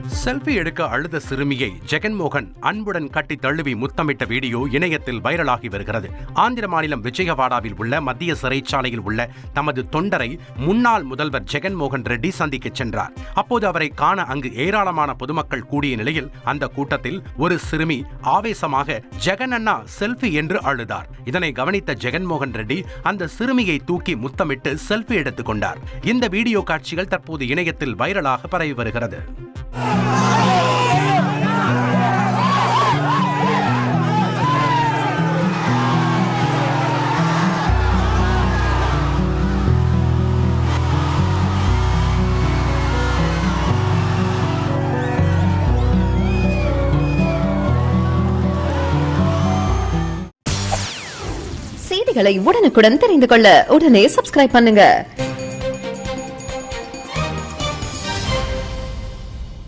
Selfie எடுக்க அழுத சிறுமியை ஜெகன்மோகன் அன்புடன் கட்டி தழுவி முத்தமிட்ட வீடியோ இணையத்தில் வைரலாகி வருகிறது. ஆந்திர மாநிலம் விஜயவாடாவில் உள்ள மத்திய சிறைச்சாலையில் உள்ள தமது தொண்டரை முன்னாள் முதல்வர் ஜெகன்மோகன் ரெட்டி சந்திக்க சென்றார். அப்போது அவரை காண அங்கு ஏராளமான பொதுமக்கள் கூடிய நிலையில் அந்த கூட்டத்தில் ஒரு சிறுமி ஆவேசமாக ஜெகன் அண்ணா செல்ஃபி என்று அழுதார். இதனை கவனித்த ஜெகன்மோகன் ரெட்டி அந்த சிறுமியை தூக்கி முத்தமிட்டு செல்ஃபி எடுத்துக் கொண்டார். இந்த வீடியோ காட்சிகள் தற்போது இணையத்தில் வைரலாக பரவி வருகிறது. செய்திகளை உடனுக்குடன் தெரிந்து கொள்ள உடனே சப்ஸ்கிரைப் பண்ணுங்க.